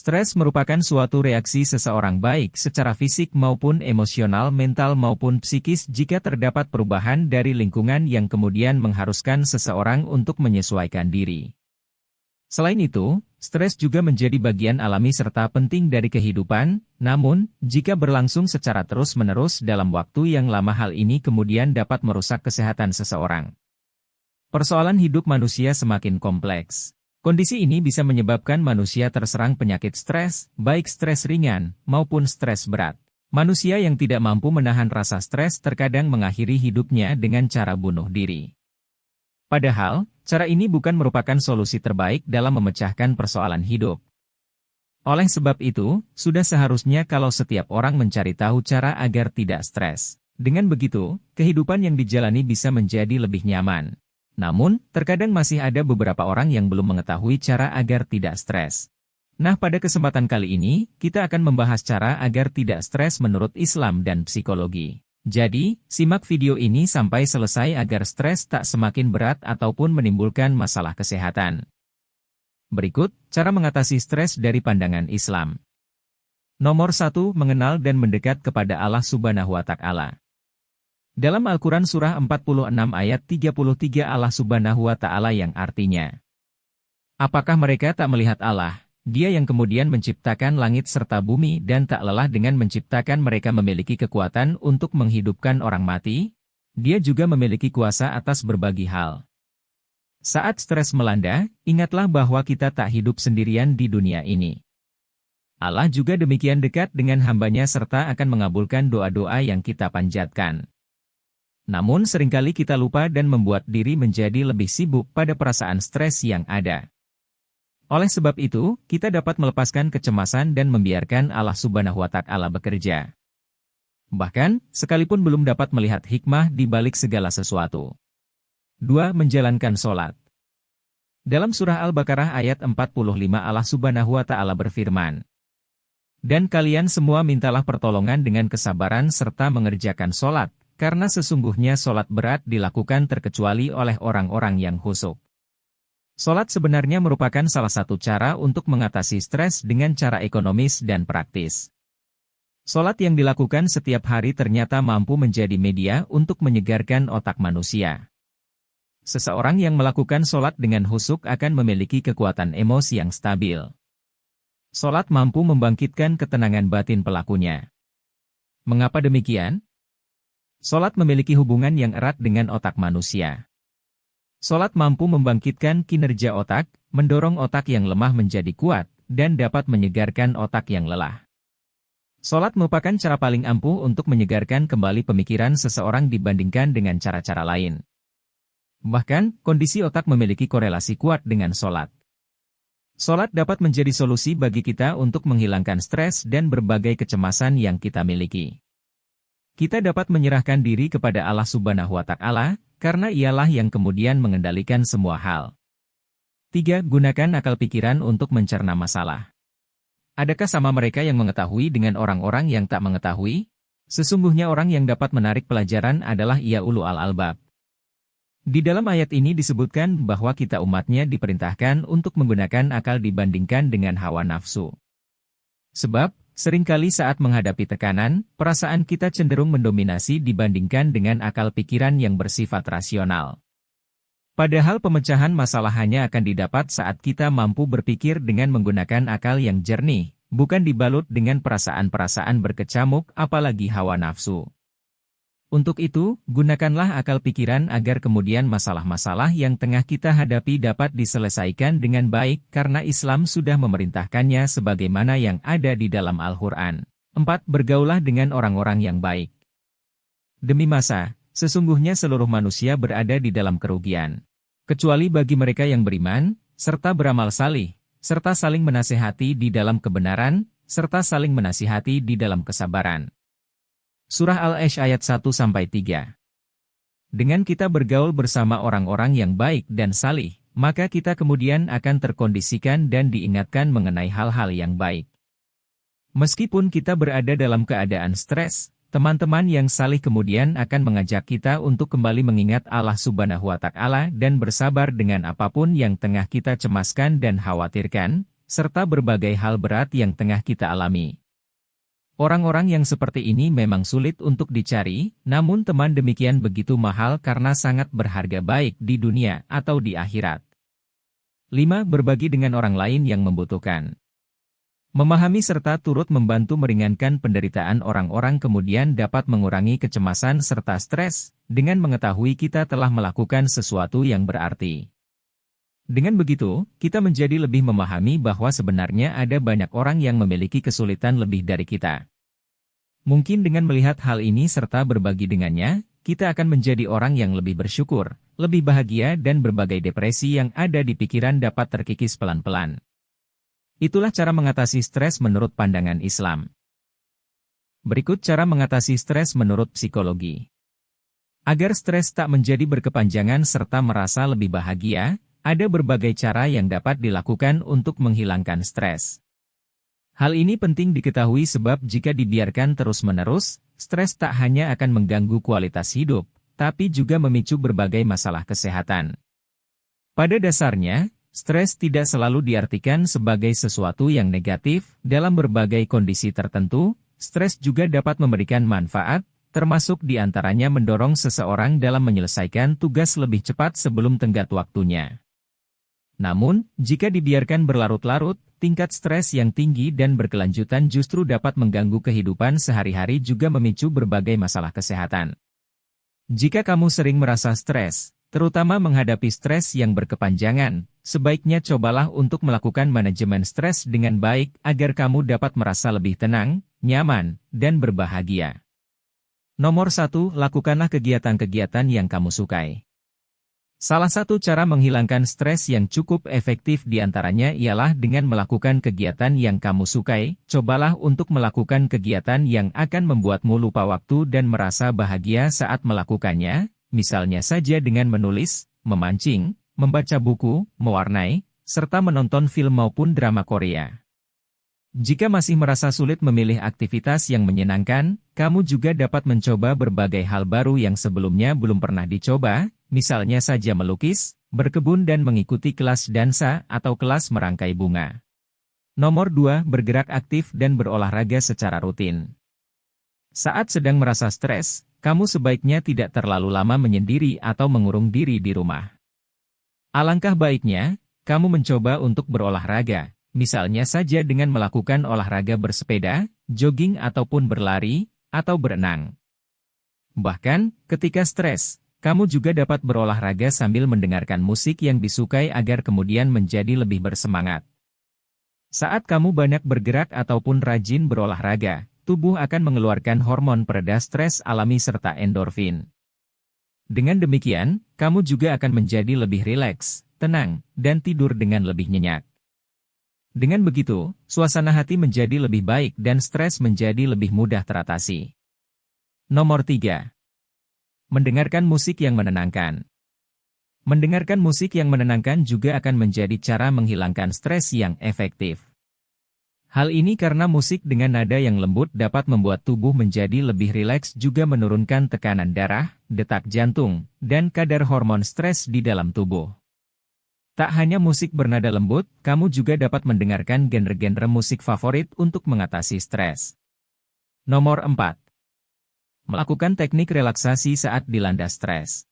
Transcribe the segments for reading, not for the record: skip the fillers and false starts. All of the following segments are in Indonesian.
Stres merupakan suatu reaksi seseorang baik secara fisik maupun emosional, mental maupun psikis jika terdapat perubahan dari lingkungan yang kemudian mengharuskan seseorang untuk menyesuaikan diri. Selain itu, stres juga menjadi bagian alami serta penting dari kehidupan, namun, jika berlangsung secara terus-menerus dalam waktu yang lama hal ini kemudian dapat merusak kesehatan seseorang. Persoalan hidup manusia semakin kompleks. Kondisi ini bisa menyebabkan manusia terserang penyakit stres, baik stres ringan maupun stres berat. Manusia yang tidak mampu menahan rasa stres terkadang mengakhiri hidupnya dengan cara bunuh diri. Padahal, cara ini bukan merupakan solusi terbaik dalam memecahkan persoalan hidup. Oleh sebab itu, sudah seharusnya kalau setiap orang mencari tahu cara agar tidak stres. Dengan begitu, kehidupan yang dijalani bisa menjadi lebih nyaman. Namun, terkadang masih ada beberapa orang yang belum mengetahui cara agar tidak stres. Nah, pada kesempatan kali ini, kita akan membahas cara agar tidak stres menurut Islam dan psikologi. Jadi, simak video ini sampai selesai agar stres tak semakin berat ataupun menimbulkan masalah kesehatan. Berikut, cara mengatasi stres dari pandangan Islam. Nomor 1, mengenal dan mendekat kepada Allah Subhanahu wa Ta'ala. Dalam Al-Quran Surah 46 ayat 33 Allah Subhanahu wa Ta'ala yang artinya, apakah mereka tak melihat Allah, Dia yang kemudian menciptakan langit serta bumi dan tak lelah dengan menciptakan mereka memiliki kekuatan untuk menghidupkan orang mati? Dia juga memiliki kuasa atas berbagai hal. Saat stres melanda, ingatlah bahwa kita tak hidup sendirian di dunia ini. Allah juga demikian dekat dengan hambanya serta akan mengabulkan doa-doa yang kita panjatkan. Namun seringkali kita lupa dan membuat diri menjadi lebih sibuk pada perasaan stres yang ada. Oleh sebab itu, kita dapat melepaskan kecemasan dan membiarkan Allah Subhanahu wa Ta'ala bekerja. Bahkan, sekalipun belum dapat melihat hikmah di balik segala sesuatu. 2. Menjalankan sholat. Dalam surah Al-Baqarah ayat 45 Allah Subhanahu wa Ta'ala berfirman, dan kalian semua mintalah pertolongan dengan kesabaran serta mengerjakan sholat, karena sesungguhnya sholat berat dilakukan terkecuali oleh orang-orang yang khusyuk. Sholat sebenarnya merupakan salah satu cara untuk mengatasi stres dengan cara ekonomis dan praktis. Sholat yang dilakukan setiap hari ternyata mampu menjadi media untuk menyegarkan otak manusia. Seseorang yang melakukan sholat dengan khusyuk akan memiliki kekuatan emosi yang stabil. Sholat mampu membangkitkan ketenangan batin pelakunya. Mengapa demikian? Sholat memiliki hubungan yang erat dengan otak manusia. Sholat mampu membangkitkan kinerja otak, mendorong otak yang lemah menjadi kuat, dan dapat menyegarkan otak yang lelah. Sholat merupakan cara paling ampuh untuk menyegarkan kembali pemikiran seseorang dibandingkan dengan cara-cara lain. Bahkan, kondisi otak memiliki korelasi kuat dengan sholat. Sholat dapat menjadi solusi bagi kita untuk menghilangkan stres dan berbagai kecemasan yang kita miliki. Kita dapat menyerahkan diri kepada Allah Subhanahu wa Ta'ala, karena Ialah yang kemudian mengendalikan semua hal. 3. Gunakan akal pikiran untuk mencerna masalah. Adakah sama mereka yang mengetahui dengan orang-orang yang tak mengetahui? Sesungguhnya orang yang dapat menarik pelajaran adalah ia ulul albab. Di dalam ayat ini disebutkan bahwa kita umatnya diperintahkan untuk menggunakan akal dibandingkan dengan hawa nafsu. Sebab, seringkali saat menghadapi tekanan, perasaan kita cenderung mendominasi dibandingkan dengan akal pikiran yang bersifat rasional. Padahal pemecahan masalah hanya akan didapat saat kita mampu berpikir dengan menggunakan akal yang jernih, bukan dibalut dengan perasaan-perasaan berkecamuk apalagi hawa nafsu. Untuk itu, gunakanlah akal pikiran agar kemudian masalah-masalah yang tengah kita hadapi dapat diselesaikan dengan baik karena Islam sudah memerintahkannya sebagaimana yang ada di dalam Al-Quran. 4. Bergaulah dengan orang-orang yang baik. Demi masa, sesungguhnya seluruh manusia berada di dalam kerugian. Kecuali bagi mereka yang beriman, serta beramal salih, serta saling menasihati di dalam kebenaran, serta saling menasihati di dalam kesabaran. Surah Al-Asy ayat 1-3. Dengan kita bergaul bersama orang-orang yang baik dan salih, maka kita kemudian akan terkondisikan dan diingatkan mengenai hal-hal yang baik. Meskipun kita berada dalam keadaan stres, teman-teman yang salih kemudian akan mengajak kita untuk kembali mengingat Allah Subhanahu wa Ta'ala dan bersabar dengan apapun yang tengah kita cemaskan dan khawatirkan, serta berbagai hal berat yang tengah kita alami. Orang-orang yang seperti ini memang sulit untuk dicari, namun teman demikian begitu mahal karena sangat berharga baik di dunia atau di akhirat. 5. Berbagi dengan orang lain yang membutuhkan. Memahami serta turut membantu meringankan penderitaan orang-orang kemudian dapat mengurangi kecemasan serta stres, dengan mengetahui kita telah melakukan sesuatu yang berarti. Dengan begitu, kita menjadi lebih memahami bahwa sebenarnya ada banyak orang yang memiliki kesulitan lebih dari kita. Mungkin dengan melihat hal ini serta berbagi dengannya, kita akan menjadi orang yang lebih bersyukur, lebih bahagia dan berbagai depresi yang ada di pikiran dapat terkikis pelan-pelan. Itulah cara mengatasi stres menurut pandangan Islam. Berikut cara mengatasi stres menurut psikologi. Agar stres tak menjadi berkepanjangan serta merasa lebih bahagia, ada berbagai cara yang dapat dilakukan untuk menghilangkan stres. Hal ini penting diketahui sebab jika dibiarkan terus-menerus, stres tak hanya akan mengganggu kualitas hidup, tapi juga memicu berbagai masalah kesehatan. Pada dasarnya, stres tidak selalu diartikan sebagai sesuatu yang negatif. Dalam berbagai kondisi tertentu, stres juga dapat memberikan manfaat, termasuk diantaranya mendorong seseorang dalam menyelesaikan tugas lebih cepat sebelum tenggat waktunya. Namun, jika dibiarkan berlarut-larut, tingkat stres yang tinggi dan berkelanjutan justru dapat mengganggu kehidupan sehari-hari juga memicu berbagai masalah kesehatan. Jika kamu sering merasa stres, terutama menghadapi stres yang berkepanjangan, sebaiknya cobalah untuk melakukan manajemen stres dengan baik agar kamu dapat merasa lebih tenang, nyaman, dan berbahagia. Nomor 1, lakukanlah kegiatan-kegiatan yang kamu sukai. Salah satu cara menghilangkan stres yang cukup efektif diantaranya ialah dengan melakukan kegiatan yang kamu sukai. Cobalah untuk melakukan kegiatan yang akan membuatmu lupa waktu dan merasa bahagia saat melakukannya, misalnya saja dengan menulis, memancing, membaca buku, mewarnai, serta menonton film maupun drama Korea. Jika masih merasa sulit memilih aktivitas yang menyenangkan, kamu juga dapat mencoba berbagai hal baru yang sebelumnya belum pernah dicoba, misalnya saja melukis, berkebun dan mengikuti kelas dansa atau kelas merangkai bunga. Nomor 2, bergerak aktif dan berolahraga secara rutin. Saat sedang merasa stres, kamu sebaiknya tidak terlalu lama menyendiri atau mengurung diri di rumah. Alangkah baiknya, kamu mencoba untuk berolahraga, misalnya saja dengan melakukan olahraga bersepeda, jogging ataupun berlari, atau berenang. Bahkan, ketika stres, kamu juga dapat berolahraga sambil mendengarkan musik yang disukai agar kemudian menjadi lebih bersemangat. Saat kamu banyak bergerak ataupun rajin berolahraga, tubuh akan mengeluarkan hormon pereda stres alami serta endorfin. Dengan demikian, kamu juga akan menjadi lebih rileks, tenang, dan tidur dengan lebih nyenyak. Dengan begitu, suasana hati menjadi lebih baik dan stres menjadi lebih mudah teratasi. Nomor 3. Mendengarkan musik yang menenangkan. Mendengarkan musik yang menenangkan juga akan menjadi cara menghilangkan stres yang efektif. Hal ini karena musik dengan nada yang lembut dapat membuat tubuh menjadi lebih rileks juga menurunkan tekanan darah, detak jantung, dan kadar hormon stres di dalam tubuh. Tak hanya musik bernada lembut, kamu juga dapat mendengarkan genre-genre musik favorit untuk mengatasi stres. Nomor 4. Melakukan teknik relaksasi saat dilanda stres.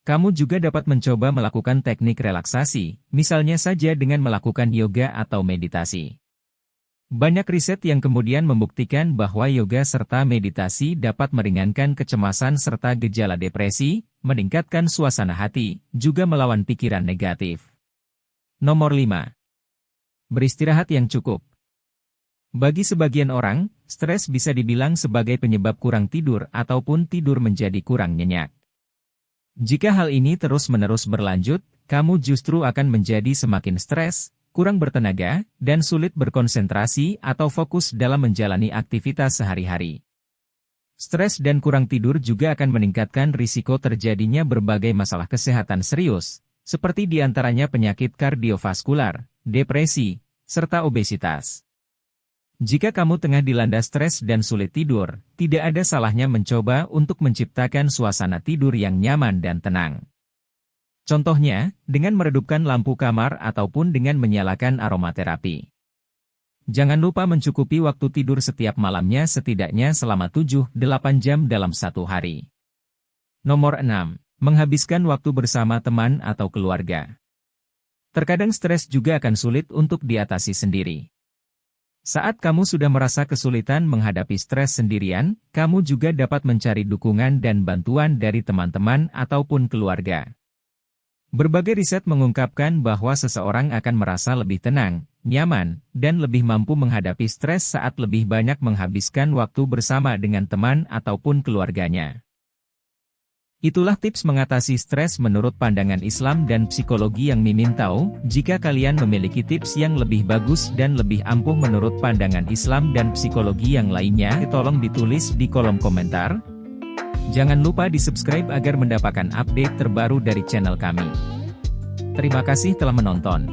Kamu juga dapat mencoba melakukan teknik relaksasi, misalnya saja dengan melakukan yoga atau meditasi. Banyak riset yang kemudian membuktikan bahwa yoga serta meditasi dapat meringankan kecemasan serta gejala depresi, meningkatkan suasana hati, juga melawan pikiran negatif. Nomor 5. Beristirahat yang cukup. Bagi sebagian orang, stres bisa dibilang sebagai penyebab kurang tidur ataupun tidur menjadi kurang nyenyak. Jika hal ini terus-menerus berlanjut, kamu justru akan menjadi semakin stres, kurang bertenaga, dan sulit berkonsentrasi atau fokus dalam menjalani aktivitas sehari-hari. Stres dan kurang tidur juga akan meningkatkan risiko terjadinya berbagai masalah kesehatan serius, seperti diantaranya penyakit kardiovaskular, depresi, serta obesitas. Jika kamu tengah dilanda stres dan sulit tidur, tidak ada salahnya mencoba untuk menciptakan suasana tidur yang nyaman dan tenang. Contohnya, dengan meredupkan lampu kamar ataupun dengan menyalakan aromaterapi. Jangan lupa mencukupi waktu tidur setiap malamnya setidaknya selama 7-8 jam dalam satu hari. Nomor 6. Menghabiskan waktu bersama teman atau keluarga. Terkadang stres juga akan sulit untuk diatasi sendiri. Saat kamu sudah merasa kesulitan menghadapi stres sendirian, kamu juga dapat mencari dukungan dan bantuan dari teman-teman ataupun keluarga. Berbagai riset mengungkapkan bahwa seseorang akan merasa lebih tenang, nyaman, dan lebih mampu menghadapi stres saat lebih banyak menghabiskan waktu bersama dengan teman ataupun keluarganya. Itulah tips mengatasi stres menurut pandangan Islam dan psikologi yang Mimin tahu. Jika kalian memiliki tips yang lebih bagus dan lebih ampuh menurut pandangan Islam dan psikologi yang lainnya, tolong ditulis di kolom komentar. Jangan lupa di-subscribe agar mendapatkan update terbaru dari channel kami. Terima kasih telah menonton.